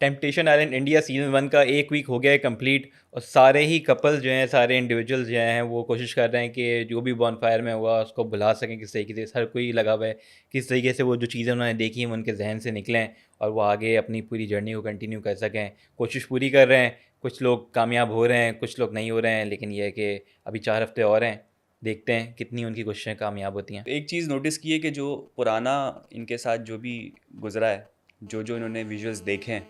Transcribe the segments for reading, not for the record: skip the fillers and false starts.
Temptation island India season 1 का 1 week हो गया है कंप्लीट, और सारे ही कपल जो हैं, सारे इंडिविजुअल्स जो हैं, वो कोशिश कर रहे हैं कि जो भी बॉनफायर में हुआ उसको भुला सकें किस तरीके से। हर कोई लगा हुआ है किस तरीके से वो जो चीज़ें उन्होंने देखी हैं वो उनके जहन से निकलें और वो आगे अपनी पूरी जर्नी को कंटिन्यू कर सकें। कोशिश पूरी कर रहे हैं, कुछ लोग कामयाब हो रहे हैं, कुछ लोग नहीं हो रहे हैं, लेकिन ये है कि अभी 4 हफ्ते और हैं, देखते हैं कितनी उनकी कोशिशें कामयाब होती हैं। एक चीज़ नोटिस की है कि जो पुराना इनके साथ जो भी गुजरा है, जो जो इन्होंने विजुअल्स देखे हैं,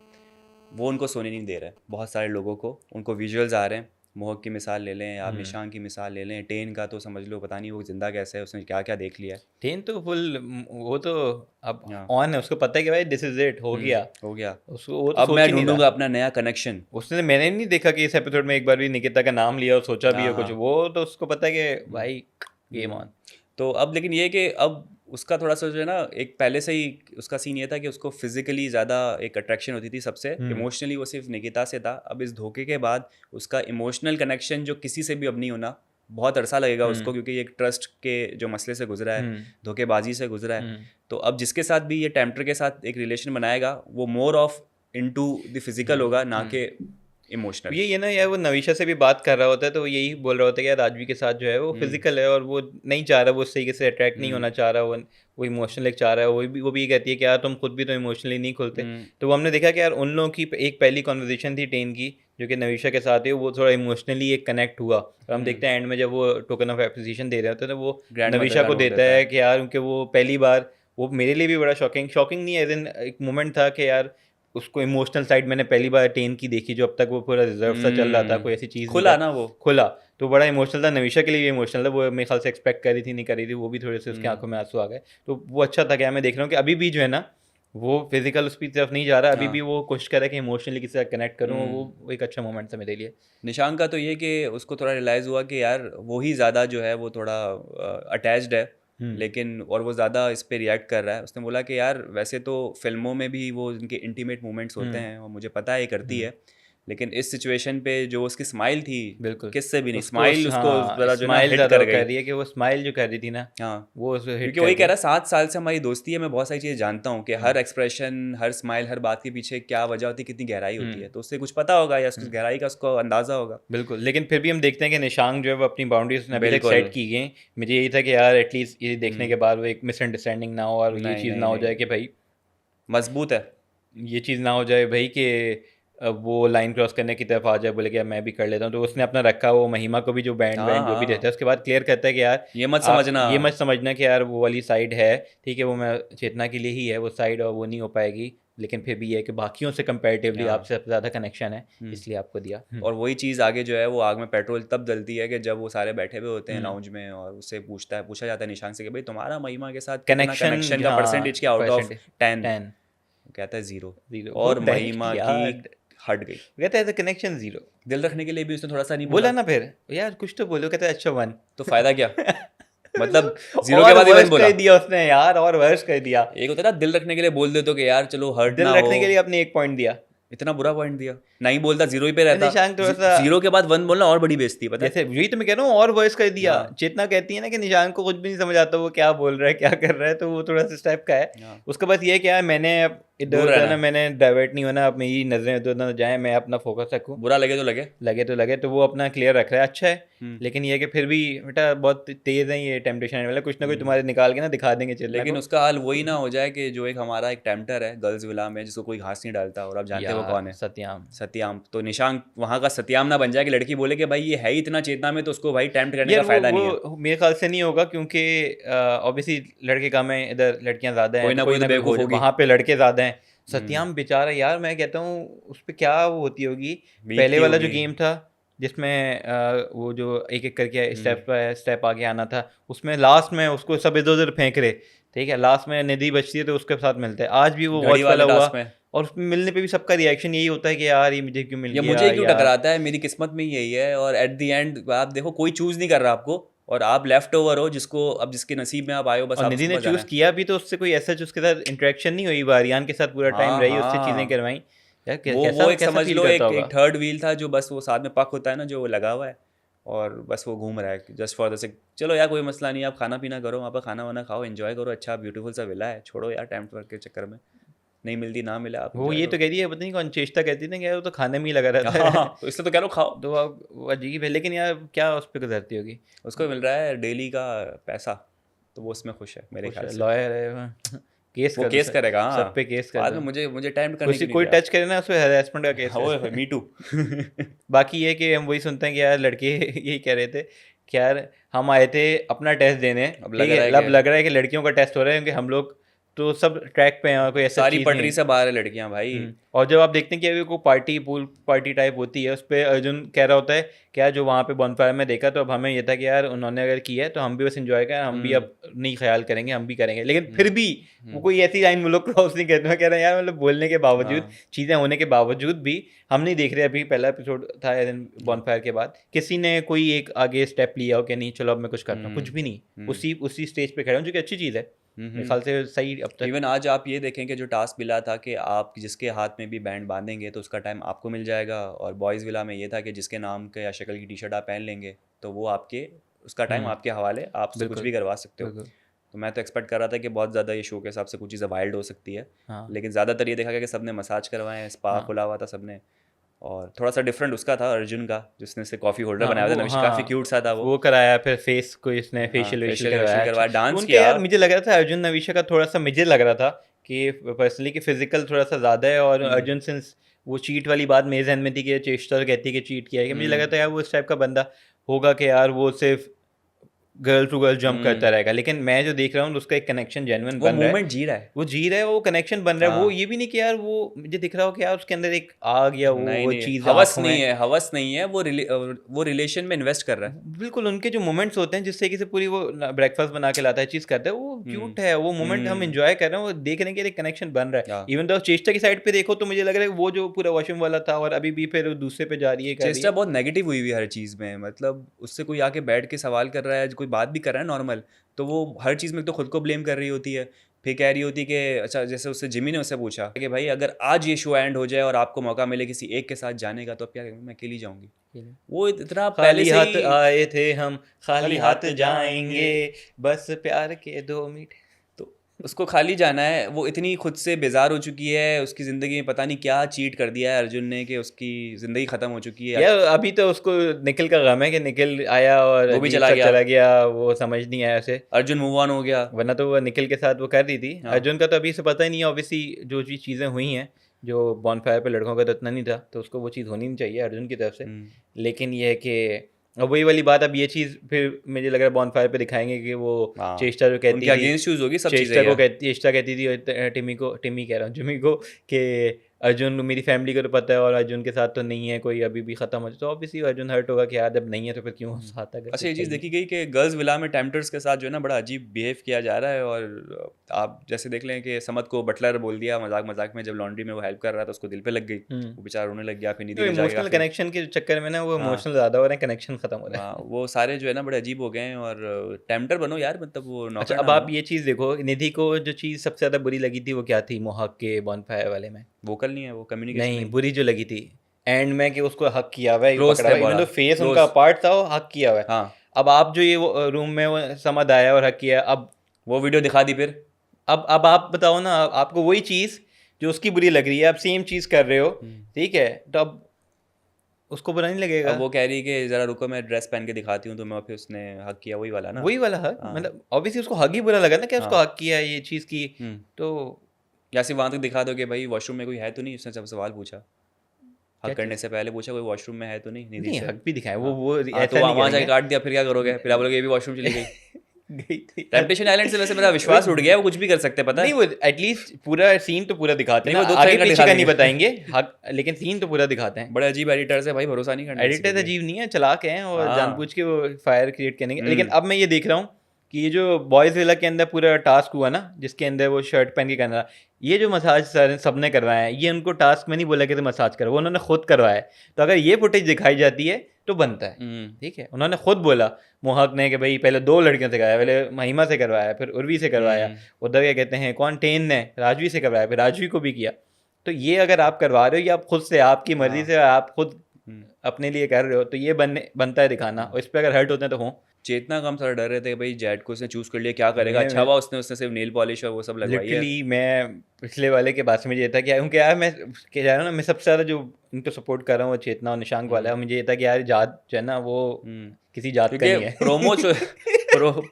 वो उनको सोने नहीं दे रहा है। बहुत सारे लोगों को उनको विजुअल्स आ रहे हैं। मोहक की मिसाल ले लें, आप निशान की मिसाल ले लें, टेन का तो समझ लो पता नहीं वो ज़िंदा कैसे है, उसने क्या क्या देख लिया है। टेन तो फुल, वो तो अब हाँ। ऑन है, उसको पता है कि भाई दिस इज इट, हो गया। हो गया। उसको वो तो अब सोच मैं ही नहीं ढूंढूंगा रहा। अपना नया कनेक्शन। उसने, मैंने नहीं देखा कि इस एपिसोड में एक बार भी निकिता का नाम लिया और सोचा भी हाँ है कुछ। हाँ। वो तो उसको पता है कि हम्म, भाई गेम हम्म। ऑन। तो अब लेकिन ये है कि अब उसका थोड़ा सा जो है ना, एक पहले से ही उसका सीन ये था कि उसको फिजिकली ज़्यादा एक अट्रैक्शन होती थी सबसे, इमोशनली वो सिर्फ निकिता से था। अब इस धोखे के बाद उसका इमोशनल कनेक्शन जो किसी से भी अब नहीं होना, बहुत अरसा लगेगा उसको, क्योंकि ये एक ट्रस्ट के जो मसले से गुजरा है, धोखेबाजी से गुजरा है। तो अब जिसके साथ भी ये टेम्पटर के साथ एक रिलेशन बनाएगा, वो more of into the physical होगा, ना कि इमोशनल। ये ना यार, वो नवीशा से भी बात कर रहा होता है तो वो यही बोल रहा होता है कि यार राजवी के साथ जो है वो फिजिकल है और वो नहीं चाह रहा, वो उस तरीके से अट्रैक्ट नहीं होना चाह रहा, वो इमोशनल एक चाह रहा है। वो भी कहती है कि यार तुम खुद भी तो इमोशनली नहीं खुलते। तो वो हमने देखा कि यार उन लोगों की एक पहली कॉन्वर्जेशन थी टेन की जो कि नवीशा के साथ है, वो थोड़ा इमोशनली एक कनेक्ट हुआ। और हम देखते हैं एंड में जब वो टोकन ऑफ एप्रिसिएशन दे रहे होते हैं तो वो ग्रैंडमदर नवीशा का को ढूंढ देता देता है है। कि यार, उनके वो पहली बार, वो मेरे लिए भी बड़ा शॉकिंग नहीं है, एज इन एक मोमेंट था कि यार उसको इमोशनल साइड मैंने पहली बार टेन की देखी, जो अब तक वो पूरा रिजर्व सा चल रहा था, कोई ऐसी चीज़ नहीं खुला था। ना वो। खुला। तो बड़ा इमोशनल था, नवीशा के लिए भी इमोशनल था। वो मेरे ख्याल से एक्सपेक्ट कर रही थी नहीं कर रही थी, वो भी थोड़े से उसकी आंखों में आंसू आ गए। तो वो अच्छा था। क्या मैं देख रहा हूँ कि अभी भी जो है ना, वो फिजिकल उसकी तरफ नहीं जा रहा, अभी भी हाँ। वो कोशिश कर रहा है कि इमोशनली किसी से कनेक्ट करूँ। वो एक अच्छा मोमेंट था मेरे लिए। निशांक का तो ये कि उसको थोड़ा रियलाइज़ हुआ कि यार वो ही ज़्यादा जो है वो थोड़ा अटैच्ड है, लेकिन और वो ज़्यादा इस पे रिएक्ट कर रहा है। उसने बोला कि यार वैसे तो फिल्मों में भी वो उनके इंटीमेट मोमेंट्स होते हैं और मुझे पता है ये करती है, लेकिन इस सिचुएशन पे जो उसकी स्माइल थी, बिल्कुल। किससे भी नहीं, उसको स्माइल उसको हाँ, ज़रा जो है ना स्माइल हिट ज़्यादा कर वो गई। कर रही है कि वो स्माइल जो कर रही थी ना, हाँ, वो उसे हिट क्योंकि कर वही कह गई। रहा है 7 साल से हमारी दोस्ती है, मैं बहुत सारी चीज़ें जानता हूँ कि हर एक्सप्रेशन, हर स्माइल, हर बात के पीछे क्या वजह होती है, कितनी गहराई होती है, तो उससे कुछ पता होगा या उसकी गहराई का उसको अंदाज़ा होगा। बिल्कुल। लेकिन फिर भी हम देखते हैं कि निशांक जो है वो अपनी बाउंड्रीज उसने अभी तक बिल्कुल। सेट की गई। मुझे यही था कि यार एटलीस्ट ये देखने के बाद वो एक मिसअंडरस्टैंडिंग ना हो, और ये नहीं चीज़ नहीं ना हो नहीं, जाए कि भाई, मजबूत है। ये चीज़ ना हो जाए भाई कि अब वो लाइन क्रॉस करने की तरफ आ जाए, बोले कि यार मैं भी कर लेता हूँ। तो उसने अपना रखा, वो महिमा को भी जो बैंड हाँ बैंड जो भी देता है हाँ, उसके बाद क्लियर करता है कि यार ये मत आप समझना। ये मत समझना कि यार वो वाली साइड है, ठीक है, वो मैं चेतना के लिए ही है वो साइड, और वो नहीं हो पाएगी, लेकिन फिर भी ये है कि बाकियों से कंपैरेटिवली हाँ। आपसे ज़्यादा कनेक्शन है, इसलिए आपको दिया। और वही चीज़ आगे जो है वो आग में पेट्रोल तब डलती है कि जब वो सारे बैठे हुए होते हैं लाउंज में और उससे पूछा जाता है निशांक से कि भाई तुम्हारा महिमा के साथ कितना कनेक्शन, कनेक्शन का हाँ, परसेंटेज क्या आउट ऑफ परसेंट 10। 10। वो कहता है 0। जीरो, वो और डायरेक्ट महिमा की यार हट गई। कहता है कनेक्शन जीरो। दिल रखने के लिए भी उसने थोड़ा सा नहीं बोला बोला, ना फिर, यार कुछ तो बोलो, कहता है अच्छा 1। तो फायदा क्या? मतलब 0 के और बाद ही 1 वर्स बोला। कर दिया उसने यार, और वर्स कर दिया। एक होता है ना दिल रखने के लिए बोल दे तो कि यार चलो हर्ट ना दिल हो। रखने के लिए आपने 1 पॉइंट दिया। इतना बुरा पॉइंट दिया, नहीं बोलता 0 ही पे रहता। निशांक थोड़ा सा, 0 के बाद 1 बोलना और बड़ी बेइज्जती है, पता है। जैसे वही तो मैं कह रहा हूँ, और वर्स कर दिया। हाँ चेतना कहती है ना कि निशांक को कुछ भी नहीं समझ आता वो क्या बोल रहा है क्या कर रहा है, तो वो थोड़ा सा इस टाइप का है। हाँ, उसका बस ये है कि यार मैंने अब इधर दूर उधर रहना ना, है। मैंने डाइवर्ट नहीं होना, अब मेरी नजरें इधर उधर ना जाए, मैं अपना फोकस रखूँ। बुरा लगे तो लगे। लगे तो लगे, तो वो अपना क्लियर रख रहा है, अच्छा है। हम्म। लेकिन ये है कि फिर भी बेटा बहुत तेज है ये टेम्पटेशन वाला, कुछ ना कुछ हम्म। तुम्हारे निकाल के ना दिखा देंगे चेतना लेकिन को। उसका हाल वही ना हो जाए कि जो एक हमारा एक टेम्पटर है गर्ल्स विला में जिसको कोई घास नहीं डालता, और आप जानते हैं वो यार कौन है। सत्याम। सत्याम। तो निशांक वहाँ का सत्याम ना बन जाए कि लड़की बोले कि भाई ये है ही इतना चेतना में, तो उसको भाई टेम्प्ट करने यार का फायदा नहीं है। वो मेरे ख्याल से नहीं होगा, क्योंकि ऑब्वियसली लड़के कम हैं इधर, लड़कियां ज़्यादा हैं, तो कोई कोई तो ना कोई हो बेवकूफ़ होगी। वहाँ पे लड़के ज़्यादा हैं। हम्म। सत्याम बेचारा यार, मैं कहता हूँ उस पर क्या वो होती होगी। पहले बीतती वाला जो होगी। गेम था जिसमें वो जो एक एक करके हम्म। स्टेप आगे आना था, उसमें लास्ट में उसको सब इधर उधर फेंक रहे, ठीक है, लास्ट में निधि बचती है तो उसके साथ मिलता है। आज भी वो घड़ी वॉच वाला वाले हुआ, टास्क में, और उसमें मिलने पे भी सबका रिएक्शन यही होता है कि यार ये मुझे क्यों मिल या गया मुझे क्यों यार। टकराता है, मेरी किस्मत में ही यही है। और एट द एंड आप देखो कोई चूज नहीं कर रहा आपको, और आप लेफ्ट ओवर हो, जिसको अब जिसके नसीब में आप आए हो, बस और आप निधि उसके ने पास जाना चूज है। किया भी तो उससे कोई ऐसा उसके साथ इंटरेक्शन नहीं हुई, वारियान के साथ पूरा टाइम हाँ रही, उससे चीज़ें हाँ। करवाई। यार वो कैसा एक कैसा समझ फील लो करता एक होगा। एक थर्ड व्हील था जो बस वो साथ में पक होता है ना, जो वो लगा हुआ है, और बस वो घूम रहा है जस्ट फॉर द सेक। चलो यार कोई मसला नहीं, आप खाना पीना करो, वहाँ पर खाना वाना खाओ, एंजॉय करो, अच्छा ब्यूटीफुल सा विला है, छोड़ो यार टाइम वर्क के चक्कर में। नहीं मिलती ना मिला आप वो enjoy ये तो करो। कह रही है, पता नहीं कौन चेष्टा कहती थी कि वो तो खाने में ही लगा रहता है। हाँ, तो इसलिए तो कह रहा हूँ खाओ। तो अब वो अजीब है, लेकिन यार क्या उस पर गुजरती होगी। उसको मिल रहा है डेली का पैसा, तो वो उसमें खुश है मेरे ख्याल से। लॉयर है वो, केस वो कर दो केस करेगा, हाँ। सब पे केस कर बाद दो। में मुझे टाइम करने किसी की नहीं कोई दिया। टच करे ना, उसमें हरासमेंट का केस ओए है। Me too. बाकी ये कि हम वही सुनते हैं कि यार लड़के यही कह रहे थे कि यार हम आए थे अपना टेस्ट देने, अब लग ठीक रहा है, है अब कि लग रहा है कि लड़कियों का टेस्ट हो रहा है, क्योंकि हम लोग तो सब ट्रैक पे हैं और कोई ऐसा सारी चीज़ नहीं पटरी है। से बाहर है लड़कियां भाई। और जब आप देखते हैं कि अभी कोई पार्टी पूल पार्टी टाइप होती है, उस पर अर्जुन कह रहा होता है कि यार जो वहाँ पे बॉनफायर में देखा, तो अब हमें ये था कि यार उन्होंने अगर किया है तो हम भी बस एंजॉय करें, हम भी अब नहीं ख्याल करेंगे, हम भी करेंगे। लेकिन फिर भी वो कोई ऐसी लाइन वो लोग क्रॉस नहीं करते। मैं कह रहा है यार, मतलब बोलने के बावजूद, हाँ, चीज़ें होने के बावजूद भी हम नहीं देख रहे। अभी पहला एपिसोड था बॉनफायर के बाद, किसी ने कोई एक आगे स्टेप लिया हो कि नहीं चलो अब मैं कुछ करता हूँ, कुछ भी नहीं। उसी स्टेज पे खड़े हूँ, जो कि अच्छी चीज़ है मेरे ख्याल से, सही अब तक। इवन आज आप ये देखें कि जो टास्क मिला था कि आप जिसके हाथ में भी बैंड बांधेंगे तो उसका टाइम आपको मिल जाएगा, और बॉयज़ विला में ये था कि जिसके नाम के या शक्ल की टी शर्ट आप पहन लेंगे तो वो आपके उसका टाइम आपके हवाले, आप उससे कुछ बिल्कुल भी करवा सकते हो। बिल्कुल। तो मैं तो एक्सपेक्ट कर रहा था कि बहुत ज़्यादा ये शो के हिसाब से कुछ चीज़ें वाइल्ड हो सकती है, हाँ लेकिन ज़्यादातर ये देखा गया कि सबने मसाज करवाए हैं, स्पा खुला हुआ था सबने। और थोड़ा सा डिफरेंट उसका था अर्जुन का, जिसने से कॉफ़ी होल्डर हाँ, बनाया था वो नविश, काफ़ी क्यूट सा था वो। वो कराया, फिर फेस को इसने हाँ, फेशियल वेशियल फेशियल वेशियल करवाया। अच्छा, करवाया, तो डांस उनका किया। यार मुझे लग रहा था अर्जुन नविशा का थोड़ा सा, मुझे लग रहा था कि पर्सनली कि फिजिकल थोड़ा सा ज़्यादा है, और अर्जुन सिंस वो चीट वाली बात मेरे जहन में थी कि चेस्टर कहती है कि चीट किया है, कि मुझे लगा था यार वो इस टाइप का बंदा होगा कि यार वो सिर्फ गर्ल टू गर्ल जंप करता रहेगा। लेकिन मैं जो देख रहा हूँ उसका एक कनेक्शन जेन्युइन वो बन रहा है, मूवमेंट जी रहा है। वो जी रहा है, वो कनेक्शन बन रहा है। वो हाँ, ये भी नहीं कि यार वो मुझे दिख रहा हो कि यार उसके अंदर एक आग या नहीं वो नहीं, चीज़ हवस आंखों नहीं में। है, हवस नहीं है, वो रिलेशन में इन्वेस्ट कर रहा है। बिल्कुल, उनके जो मोमेंट्स होते हैं जिस तरीके से पूरी वो ब्रेकफास्ट बना के लाता है, चीज़ करता है, वो क्यूट है। वो मोमेंट हम एंजॉय कर रहे हैं, वो देखने के लिए कनेक्शन बन रहा है। हाँ, इवन तो चेष्टा की साइड पे देखो तो मुझे लग रहा है वो जो पूरा वॉशरूम वाला था, और अभी भी फिर वो दूसरे पे जा रही है, कर रही चेष्टा है। बहुत नेगेटिव हुई हुई है हर चीज़ में, मतलब उससे कोई आके बैठ के सवाल कर रहा है, कोई बात भी कर रहा है नॉर्मल, तो वो हर चीज़ में तो खुद को ब्लेम कर रही होती है। फिर कह रही होती कि अच्छा, जैसे उससे जिमी ने उससे पूछा कि भाई अगर आज ये शो एंड हो जाए और आपको मौका मिले किसी एक के साथ जाने का, तो आप क्या करेंगे? मैं अकेली जाऊंगी। वो इतना पहले खाली से हाथ ही आए थे हम, खाली खाली हाथ हाथ जाएंगे, जाएंगे। बस प्यार के 2 मिनट। तो उसको खाली जाना है, वो इतनी खुद से बेजार हो चुकी है, उसकी ज़िंदगी में पता नहीं क्या चीट कर दिया है अर्जुन ने कि उसकी ज़िंदगी ख़त्म हो चुकी है। यार अभी तो उसको निखिल का गम है कि निखिल आया और वो भी अजीब चला सा गया, चला गया, वो समझ नहीं आया उसे। अर्जुन मूव ऑन हो गया। वरना तो वो निखिल के साथ वो कर रही थी। हाँ, अर्जुन का तो अभी से पता ही नहीं है, ऑब्वियसली जो भी चीज़ें हुई हैं, जो बॉनफायर पे लड़कों का तो इतना नहीं था, तो उसको वो चीज़ होनी नहीं चाहिए अर्जुन की तरफ से। लेकिन ये है कि अब वही वाली बात, अब ये चीज़ फिर मुझे लग रहा है बॉनफायर पे दिखाएंगे कि वो हाँ, चेष्टा जो कहती उनके थी, अगेंस्ट यूज़ होगी सब चीज़ें चेष्टा को ये। कहती चेष्टा कहती थी टिमी कह रहा हूँ, जिमी को, कि अर्जुन मेरी फैमिली को तो पता है और अर्जुन के साथ तो नहीं है कोई, अभी भी ख़त्म हो जाए, तो ऑब्वियसली अर्जुन हर्ट होगा कि यार जब नहीं है तो फिर क्यों साथ अगर अच्छा, ये चीज़ चाहिए। देखी गई कि गर्ल्स विला में टेम्पटर्स के साथ जो है ना बड़ा अजीब बिहेव किया जा रहा है, और आप जैसे देख लें कि समत को बटलर बोल दिया मजाक मजाक में, जब लॉन्ड्री में वो हेल्प कर रहा था उसको दिल पे लग गई, वो बेचारा रोने लग गया, फिर निधि ने जाके इमोशनल काफ़ी। कनेक्शन के चक्कर में ना वो हाँ, इमोशनल ज़्यादा हो रहे हैं, कनेक्शन ख़त्म हो रहा है। हाँ, वो सारे जो है ना बड़े अजीब हो गए हैं, और टेम्पटर बनो यार, मतलब वो अच्छा, नौकर अब ना आप बनो। ये चीज़ देखो, निधि को जो चीज़ सबसे ज़्यादा बुरी लगी थी वो क्या थी मोहक के बॉनफायर वाले में? वोकल नहीं है वो, कम्युनिकेशन नहीं, नहीं। बुरी जो लगी थी एंड में कि उसको हक किया हुआ है, ये क्लोज पकड़ा थे हुआ है, इवन बड़ा तो फेस उनका क्लोज। पार्ट था, वो हक किया हुआ है। हाँ, अब आप जो ये वो रूम में वो समझ आया और हक किया, वो वीडियो दिखा दी फिर। अब आप बताओ ना, आपको वही चीज़ जो उसकी बुरी लग रही है, आप सेम चीज़ कर रहे हो, ठीक है, तो अब उसको बुरा नहीं लगेगा? अब वो कह रही कि ज़रा रुको मैं ड्रेस पहन के दिखाती हूँ, तो मैं फिर उसने हक किया, वही वाला ना। वही वाला हक, हाँ, मतलब ऑब्वियसली उसको हक ही बुरा लगा ना कि उसको हाँ। हक किया ये चीज़ की। तो या सिर्फ वहाँ तक दिखा दो कि भाई वॉशरूम में कोई है तो नहीं, उसने जब सवाल पूछा, क्या हक करने से पहले पूछा कोई वॉशरूम में है तो नहीं निधि नहीं, से। हक भी दिखाए हाँ, वो हाँ, तो ऐसा नहीं वहाँ जाके करेंगे। काट दिया, फिर क्या करोगे? फिर आप बोलोगे ये भी वॉशरूम चली गई। गई थी टेम्पटेशन आइलैंड से वैसे मेरा विश्वास उठ गया है, वो कुछ भी कर सकते हैं, पता नहीं, है? वो एटलीस्ट पूरा सीन तो पूरा दिखाते हैं नहीं, ना, वो 2 आगे सेकंड का पीछे दिखा का नहीं देंगे। बताएंगे हक, लेकिन सीन तो पूरा दिखाते हैं। बड़े अजीब एडिटर्स है भाई, भरोसा नहीं करना किसी एडिटर पे भी। अजीब नहीं है, चालाक हैं और हाँ। जानबूझ के वो फायर क्रिएट करने के। लेकिन अब मैं ये देख रहा हूँ कि ये जो बॉयज़ विला के अंदर पूरा टास्क हुआ ना, जिसके अंदर वो शर्ट पहन के करना, ये जो मसाज सबने करवाया है, ये उनको टास्क में नहीं बोला कि तो मसाज करो, वो उन्होंने खुद करवाया है। तो अगर ये फुटेज दिखाई जाती है तो बनता है, ठीक है। उन्होंने खुद बोला मोहक ने कि भाई पहले 2 लड़कियों से कराया, पहले महिमा से करवाया, फिर उर्वी से करवाया, उधर क्या कहते हैं कौन टेन ने राजवी से करवाया, फिर राजवी को भी किया। तो ये अगर आप करवा रहे हो या आप खुद से आपकी मर्जी से आप खुद अपने लिए कर रहे हो, तो ये बनता है दिखाना, और इस पर अगर हर्ट होते हैं तो हों, चेतना का हम थोड़ा डर रहे थे भाई जैड को उसने चूज कर लिया, क्या करेगा, अच्छा हुआ उसने उसने सिर्फ नेल पॉलिश और वो सब लगवाई है। लिटरली मैं पिछले वाले के बाद से मुझे ये था कि क्योंकि यार मैं कह रहा हूँ ना, मैं सबसे ज़्यादा जो इनको सपोर्ट कर रहा हूँ वो चेतना और निशांक वाला है। मुझे ये था कि यार जात जो है ना वो किसी जात का क्योंकि नहीं है।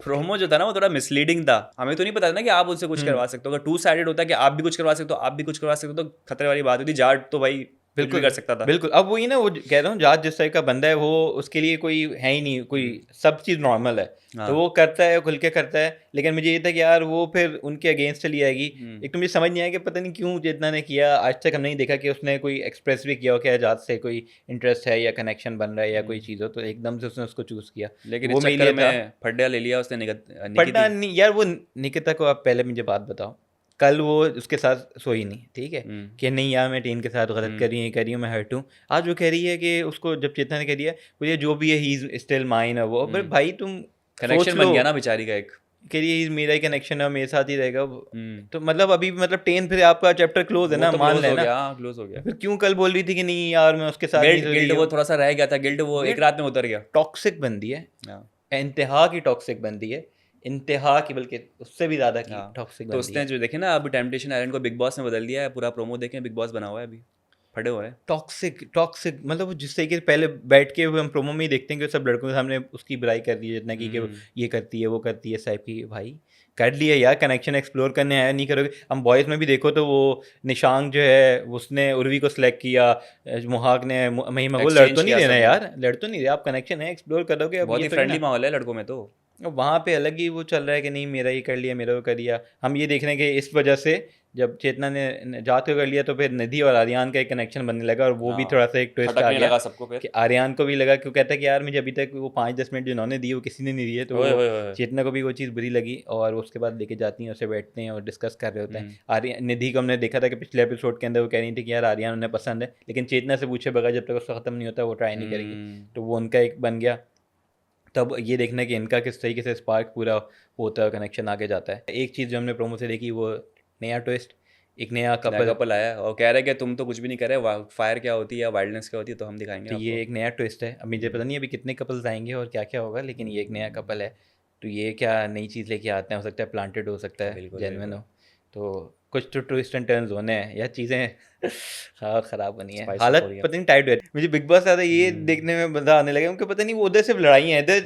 प्रोमो जो था ना वो थोड़ा मिसलीडिंग था, हमें तो नहीं पता था ना कि आप उनसे कुछ करवा सकते हो। अगर टू साइडेड होता कि आप भी कुछ करवा सकते हो, आप भी कुछ करवा सकते हो, तो खतरे वाली बात होती। जाट तो भाई कुछ भी बिल्कुल कर सकता था। बिल्कुल। अब वही ना, वो कह रहा हूँ जाट जिस टाइप का बंदा है वो, उसके लिए कोई है ही नहीं, कोई सब चीज़ नॉर्मल है। हाँ। तो वो करता है, खुल के करता है। लेकिन मुझे ये था कि यार वो फिर उनके अगेंस्ट चली जाएगी। एक तो मुझे समझ नहीं आया कि पता नहीं क्यों चेतना ने किया। आज तक हम नहीं देखा कि उसने कोई एक्सप्रेस भी किया हो कि जाट से कोई इंटरेस्ट है या कनेक्शन बन रहा है या कोई चीज़ हो, तो एकदम से उसने उसको चूज़ किया। लेकिन वो इस मेरे चक्कर लिए था। में फड्डा ले लिया उसने पढ़ना निकिता। नहीं यार, वो निकिता को आप पहले मुझे बात बताओ, कल वो उसके साथ सोई नहीं, ठीक है, कि नहीं यार मैं टीन के साथ गलत कर रही हूँ, ये कर रही हूँ, मैं हर्ट हूँ। आज वो कह रही है कि उसको जब चेतना ने कह दिया मुझे जो भी है ही इज स्टिल माइन है वो, पर भाई तुम सोच कनेक्शन लो, बन गया ना बेचारी का एक। कह रही है मेरा ही कनेक्शन है, मेरे साथ ही रहेगा। तो मतलब अभी मतलब 10 फिर आपका चैप्टर क्लोज है वो ना, तो मान क्लोज हो लेना। गया, क्लोज हो गया। फिर क्यों कल बोल रही थी कि नहीं यार मैं उसके साथ नहीं गिल्ट सो गिल्ट रही वो हूँ? थोड़ा सा रह गया था, गिल्ट वो एक रात में उतर गया। टॉक्सिक बंदी है, इंतहा की टॉक्सिक बंदी है, इंतहा की, बल्कि उससे भी ज़्यादा की टॉक्सिक तो बंदी उसने है। जो देखे ना अभी टेम्पटेशन आइलैंड को बिग बॉस में बदल दिया है, पूरा प्रोमो देखें, बिग बॉस बना हुआ है अभी, फटे हुए हैं। टॉक्सिक टॉक्सिक मतलब वो जिस तरीके से पहले बैठ के हम प्रोमो में ही देखते हैं कि सब लड़कों के सामने उसकी बुराई कर दी है, जितना कि वो ये करती है वो करती है, साइप की भाई कर लिया यार, कनेक्शन एक्सप्लोर करने आया, नहीं करोगे? हम बॉयज़ में भी देखो तो वो निशांक जो है उसने उर्वी को सिलेक्ट किया, मोहाक ने महिमा को, लड़ एक्सचेंज तो नहीं किया देना सबने। यार, लड़ तो नहीं रहे आप, कनेक्शन है एक्सप्लोर करोगे। अब बहुत ये ही तो फ्रेंडली माहौल है लड़कों में तो। वहाँ पे अलग ही वो चल रहा है कि नहीं मेरा ये कर लिया, मेरा वो कर लिया। हम ये देख रहे हैं कि इस वजह से जब चेतना ने जात को कर लिया तो फिर निधि और आर्यन का एक कनेक्शन बनने लगा, और वो भी थोड़ा सा एक ट्विस्ट आ खटकने गया लगा सबको फिर। कि आर्यन को भी लगा, क्यों कहता है कि यार मुझे अभी तक वो 5-10 मिनट जो इन्होंने दिए वो किसी ने नहीं दिए, तो ओए वो ओए ओए। चेतना को भी वो चीज़ बुरी लगी, और उसके बाद लेके जाती हैं उसे, बैठते हैं और डिस्कस कर रहे होते हैं। आर्यन निधि को हमने देखा था कि पिछले एपिसोड के अंदर वो कह रही थी कि यार आर्यन उन्हें पसंद है, लेकिन चेतना से पूछे बगैर जब तक उसका ख़त्म नहीं होता वो ट्राई नहीं करेगी। तो वो उनका एक बन गया। तब ये देखना कि इनका किस तरीके से स्पार्क पूरा होता है, कनेक्शन आगे जाता है। एक चीज़ जो हमने प्रोमो से देखी वो नया ट्विस्ट, एक नया कपल। कपल आया और कह रहे कि तुम तो कुछ भी नहीं करे, फायर क्या होती है या वाइल्डनेस क्या होती है तो हम दिखाएंगे तो ये आपको। एक नया ट्विस्ट है। अब मुझे पता नहीं अभी कितने कपल्स आएंगे और क्या क्या होगा, लेकिन ये एक नया कपल है। तो ये क्या नई चीज़ लेके आते हैं, हो सकता है प्लांटेड हो सकता है, बिल्कुल, जेन्युइन बिल्कुल। हो। तो कुछ तो ट्विस्ट एंड टर्न्स होने हैं या चीज़ें ख़राब बनी है, स्पाइस अप हो हालत रही है। पता नहीं टाइट हो है। मुझे बिग बॉस ज़्यादा ये देखने में मज़ा आने लगा, क्योंकि पता नहीं वो उधर सिर्फ लड़ाई है, इधर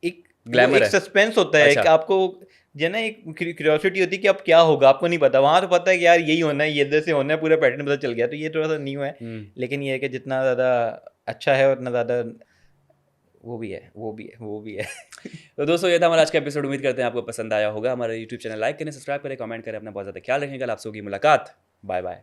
एक वो ग्लैमर एक है। सस्पेंस होता है अच्छा। कि आपको जो है ना एक क्यूरियोसिटी होती है कि अब क्या होगा, आपको नहीं पता। वहाँ तो पता है कि यार यही होना है, ये इधर से होना है, पूरा पैटर्न पता चल गया। तो ये थोड़ा सा न्यू है, लेकिन ये है कि जितना ज़्यादा अच्छा है उतना ज़्यादा वो भी है, वो भी है, वो भी है। तो दोस्तों ये था हमारा आज का एपिसोड, उम्मीद करते हैं आपको पसंद आया होगा। हमारा यूट्यूब चैनल लाइक करें, सब्सक्राइब करें, कमेंट करें, अपना बहुत ज़्यादा ख्याल रखें। कल आपसे होगी मुलाकात, बाय बाय।